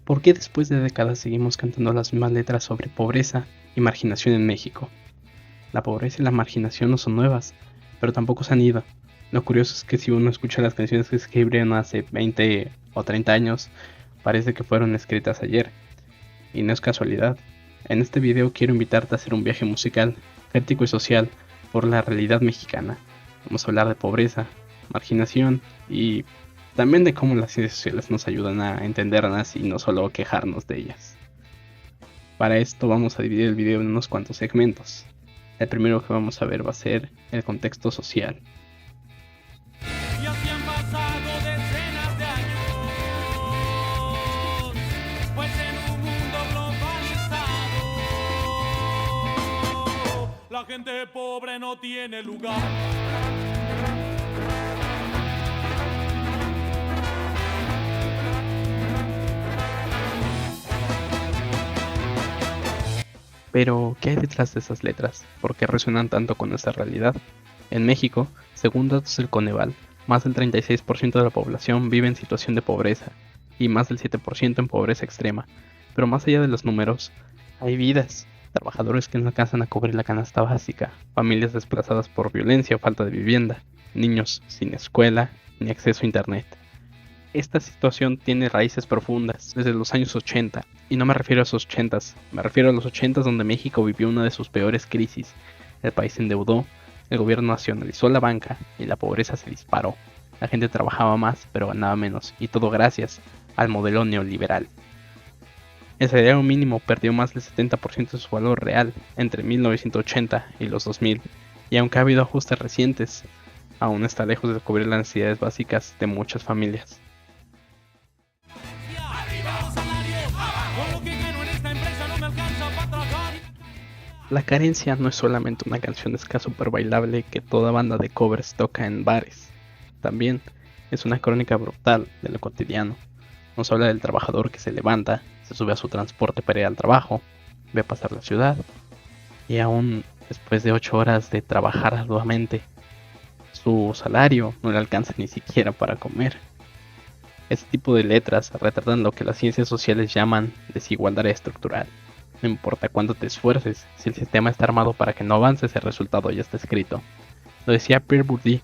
¿Por qué después de décadas seguimos cantando las mismas letras sobre pobreza y marginación en México? La pobreza y la marginación no son nuevas, pero tampoco se han ido. Lo curioso es que si uno escucha las canciones que se escribieron hace 20 o 30 años, parece que fueron escritas ayer. Y no es casualidad. En este video quiero invitarte a hacer un viaje musical, crítico y social por la realidad mexicana. Vamos a hablar de pobreza, marginación y también de cómo las ciencias sociales nos ayudan a entenderlas y no solo quejarnos de ellas. Para esto vamos a dividir el video en unos cuantos segmentos. El primero que vamos a ver va a ser el contexto social. Y así han pasado decenas de años, pues en un mundo globalizado, la gente pobre no tiene lugar. Pero, ¿qué hay detrás de esas letras? ¿Por qué resuenan tanto con nuestra realidad? En México, según datos del Coneval, más del 36% de la población vive en situación de pobreza y más del 7% en pobreza extrema. Pero más allá de los números, hay vidas, trabajadores que no alcanzan a cubrir la canasta básica, familias desplazadas por violencia o falta de vivienda, niños sin escuela ni acceso a internet. Esta situación tiene raíces profundas desde los años 80, y no me refiero a esos 80s, me refiero a los 80s donde México vivió una de sus peores crisis. El país se endeudó, el gobierno nacionalizó la banca y la pobreza se disparó. La gente trabajaba más pero ganaba menos, y todo gracias al modelo neoliberal. El salario mínimo perdió más del 70% de su valor real entre 1980 y los 2000, y aunque ha habido ajustes recientes, aún está lejos de cubrir las necesidades básicas de muchas familias. La carencia no es solamente una canción de ska super bailable que toda banda de covers toca en bares. También es una crónica brutal de lo cotidiano. Nos habla del trabajador que se levanta, se sube a su transporte para ir al trabajo, ve pasar la ciudad y aún después de 8 horas de trabajar arduamente, su salario no le alcanza ni siquiera para comer. Este tipo de letras retratan lo que las ciencias sociales llaman desigualdad estructural. No importa cuánto te esfuerces, si el sistema está armado para que no avances, el resultado ya está escrito. Lo decía Pierre Bourdieu: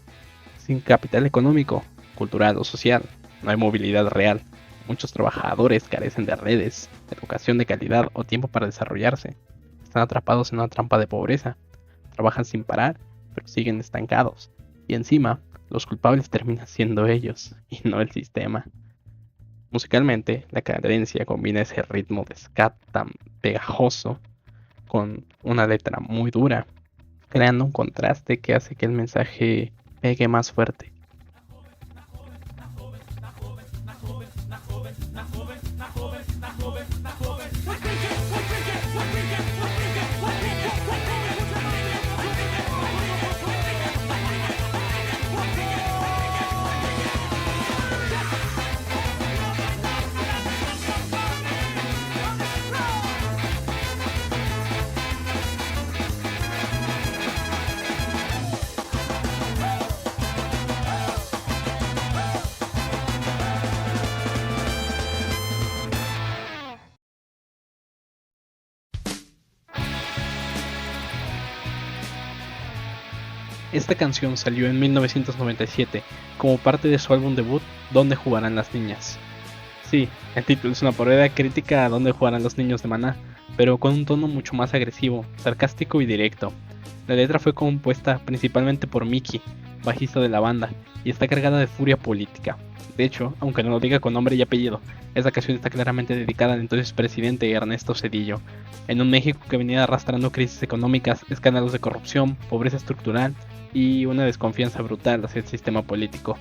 sin capital económico, cultural o social, no hay movilidad real. Muchos trabajadores carecen de redes, educación de calidad o tiempo para desarrollarse. Están atrapados en una trampa de pobreza. Trabajan sin parar, pero siguen estancados. Y encima, los culpables terminan siendo ellos, y no el sistema. Musicalmente, la cadencia combina ese ritmo de ska tan pegajoso con una letra muy dura, creando un contraste que hace que el mensaje pegue más fuerte. Esta canción salió en 1997 como parte de su álbum debut ¿Dónde jugarán las niñas? Sí, el título es una parodia crítica a ¿Dónde jugarán los niños de Maná?, pero con un tono mucho más agresivo, sarcástico y directo. La letra fue compuesta principalmente por Miki, bajista de la banda, y está cargada de furia política. De hecho, aunque no lo diga con nombre y apellido, esta canción está claramente dedicada al entonces presidente Ernesto Zedillo, en un México que venía arrastrando crisis económicas, escándalos de corrupción, pobreza estructural y una desconfianza brutal hacia el sistema político.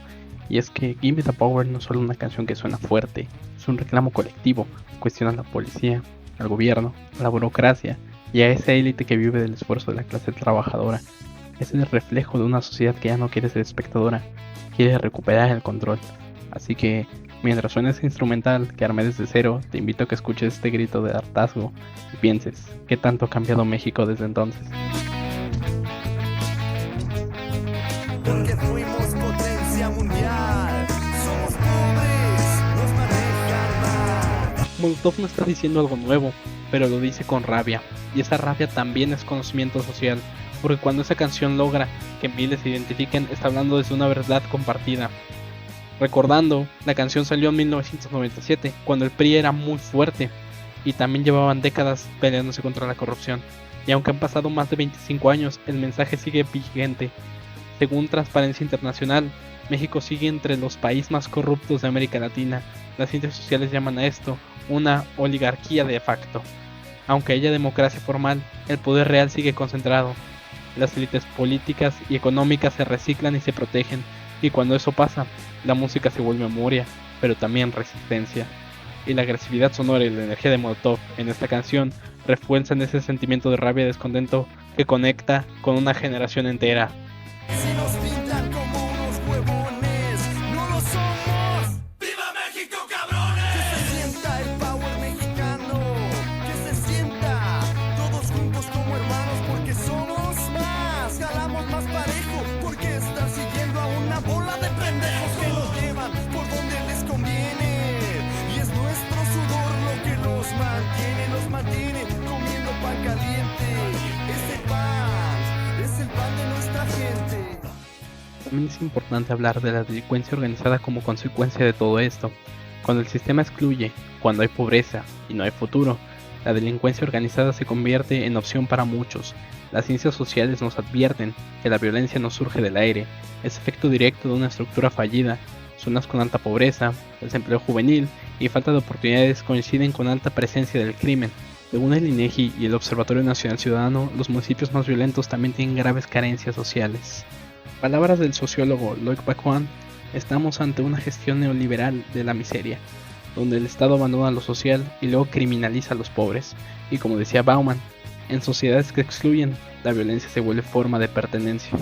Y es que Gimme the Power no es solo una canción que suena fuerte, es un reclamo colectivo, cuestiona a la policía, al gobierno, a la burocracia y a esa élite que vive del esfuerzo de la clase trabajadora. Es el reflejo de una sociedad que ya no quiere ser espectadora, quiere recuperar el control. Así que, mientras suena ese instrumental que armé desde cero, te invito a que escuches este grito de hartazgo y pienses qué tanto ha cambiado México desde entonces. Porque fuimos potencia mundial, somos pobres, nos manejan mal. Molotov no está diciendo algo nuevo, pero lo dice con rabia, y esa rabia también es conocimiento social, porque cuando esa canción logra que miles se identifiquen, está hablando desde una verdad compartida. Recordando, la canción salió en 1997, cuando el PRI era muy fuerte, y también llevaban décadas peleándose contra la corrupción, y aunque han pasado más de 25 años, el mensaje sigue vigente. Según Transparencia Internacional, México sigue entre los países más corruptos de América Latina. Las ciencias sociales llaman a esto una oligarquía de facto. Aunque haya democracia formal, el poder real sigue concentrado. Las élites políticas y económicas se reciclan y se protegen, y cuando eso pasa, la música se vuelve memoria, pero también resistencia. Y la agresividad sonora y la energía de Molotov en esta canción refuerzan ese sentimiento de rabia y descontento que conecta con una generación entera. Si nos pintan como unos huevones, no lo somos. ¡Viva México, cabrones! Que se sienta el power mexicano, que se sienta todos juntos como hermanos, porque somos más, jalamos más parejo, porque están siguiendo a una bola de pendejos que nos llevan por donde les conviene. Y es nuestro sudor lo que nos mantiene comiendo pan caliente. Es el pan de nuestra gente. También es importante hablar de la delincuencia organizada como consecuencia de todo esto. Cuando el sistema excluye, cuando hay pobreza y no hay futuro, la delincuencia organizada se convierte en opción para muchos. Las ciencias sociales nos advierten que la violencia no surge del aire, es efecto directo de una estructura fallida. Zonas con alta pobreza, desempleo juvenil y falta de oportunidades coinciden con alta presencia del crimen. Según el INEGI y el Observatorio Nacional Ciudadano, los municipios más violentos también tienen graves carencias sociales. Palabras del sociólogo Loic Bacuan, estamos ante una gestión neoliberal de la miseria, donde el Estado abandona lo social y luego criminaliza a los pobres. Y como decía Bauman, en sociedades que excluyen, la violencia se vuelve forma de pertenencia.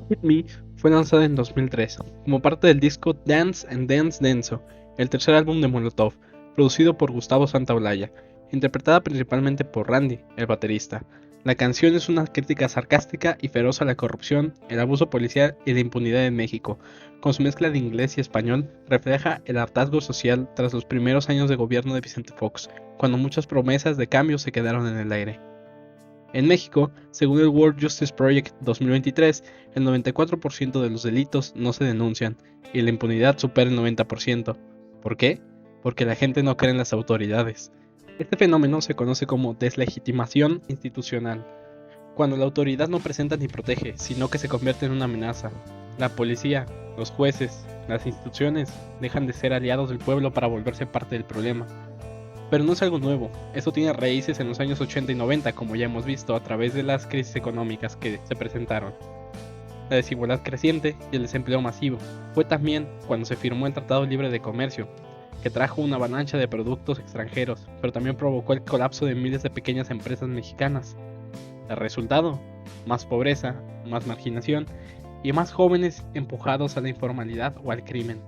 Hit Me fue lanzada en 2003 como parte del disco Dance and Dance Denso, el tercer álbum de Molotov, producido por Gustavo Santaolalla, interpretada principalmente por Randy, el baterista. La canción es una crítica sarcástica y feroz a la corrupción, el abuso policial y la impunidad en México. Con su mezcla de inglés y español, refleja el hartazgo social tras los primeros años de gobierno de Vicente Fox, cuando muchas promesas de cambio se quedaron en el aire. En México, según el World Justice Project 2023, el 94% de los delitos no se denuncian y la impunidad supera el 90%. ¿Por qué? Porque la gente no cree en las autoridades. Este fenómeno se conoce como deslegitimación institucional, cuando la autoridad no presenta ni protege, sino que se convierte en una amenaza. La policía, los jueces, las instituciones dejan de ser aliados del pueblo para volverse parte del problema. Pero no es algo nuevo, esto tiene raíces en los años 80 y 90, como ya hemos visto a través de las crisis económicas que se presentaron. La desigualdad creciente y el desempleo masivo. Fue también cuando se firmó el Tratado Libre de Comercio, que trajo una avalancha de productos extranjeros, pero también provocó el colapso de miles de pequeñas empresas mexicanas. El resultado, más pobreza, más marginación y más jóvenes empujados a la informalidad o al crimen.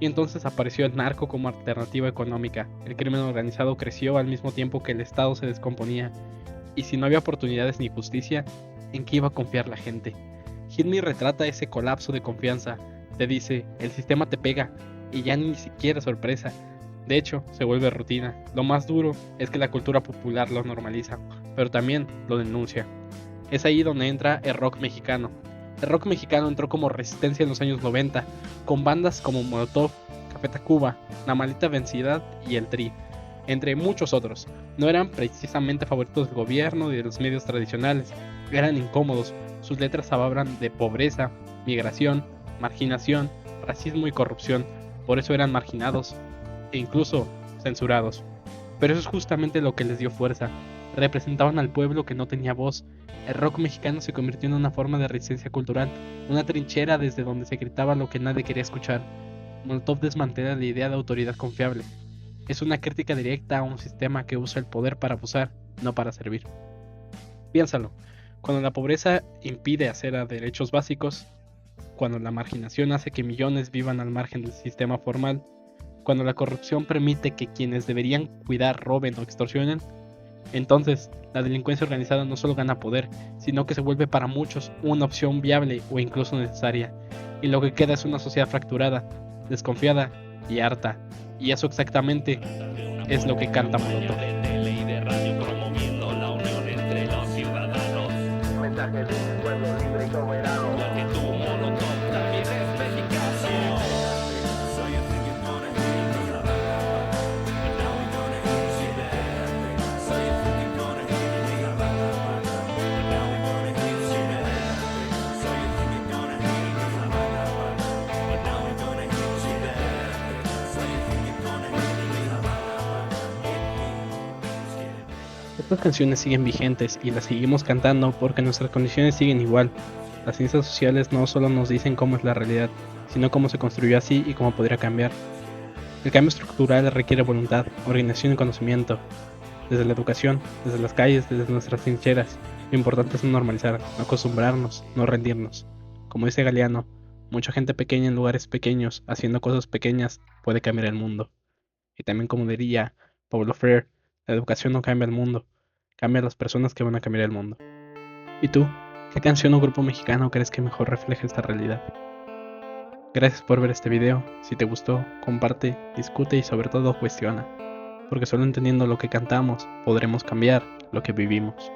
Y entonces apareció el narco como alternativa económica. El crimen organizado creció al mismo tiempo que el Estado se descomponía. Y si no había oportunidades ni justicia, ¿en qué iba a confiar la gente? Hit Me retrata ese colapso de confianza. Te dice, el sistema te pega, y ya ni siquiera sorpresa. De hecho, se vuelve rutina. Lo más duro es que la cultura popular lo normaliza, pero también lo denuncia. Es ahí donde entra el rock mexicano. El rock mexicano entró como resistencia en los años 90, con bandas como Molotov, Café Tacuba, La Maldita Vecindad y El Tri, entre muchos otros. No eran precisamente favoritos del gobierno y de los medios tradicionales, eran incómodos. Sus letras hablaban de pobreza, migración, marginación, racismo y corrupción. Por eso eran marginados e incluso censurados. Pero eso es justamente lo que les dio fuerza. Representaban al pueblo que no tenía voz. El rock mexicano se convirtió en una forma de resistencia cultural, una trinchera desde donde se gritaba lo que nadie quería escuchar. Molotov desmantela la idea de autoridad confiable. Es una crítica directa a un sistema que usa el poder para abusar, no para servir. Piénsalo, cuando la pobreza impide acceder a derechos básicos, cuando la marginación hace que millones vivan al margen del sistema formal, cuando la corrupción permite que quienes deberían cuidar roben o extorsionen, entonces la delincuencia organizada no solo gana poder, sino que se vuelve para muchos una opción viable o incluso necesaria, y lo que queda es una sociedad fracturada, desconfiada y harta, y eso exactamente es lo que canta Molotov. Mensaje de un pueblo libre y soberano. Porque tu Molotov también es mexicano. Estas canciones siguen vigentes y las seguimos cantando porque nuestras condiciones siguen igual. Las ciencias sociales no solo nos dicen cómo es la realidad, sino cómo se construyó así y cómo podría cambiar. El cambio estructural requiere voluntad, organización y conocimiento. Desde la educación, desde las calles, desde nuestras trincheras. Lo importante es no normalizar, no acostumbrarnos, no rendirnos. Como dice Galeano, mucha gente pequeña en lugares pequeños, haciendo cosas pequeñas, puede cambiar el mundo. Y también como diría Paulo Freire, la educación no cambia el mundo, cambia a las personas que van a cambiar el mundo. ¿Y tú? ¿Qué canción o grupo mexicano crees que mejor refleja esta realidad? Gracias por ver este video. Si te gustó, comparte, discute y sobre todo cuestiona, porque solo entendiendo lo que cantamos podremos cambiar lo que vivimos.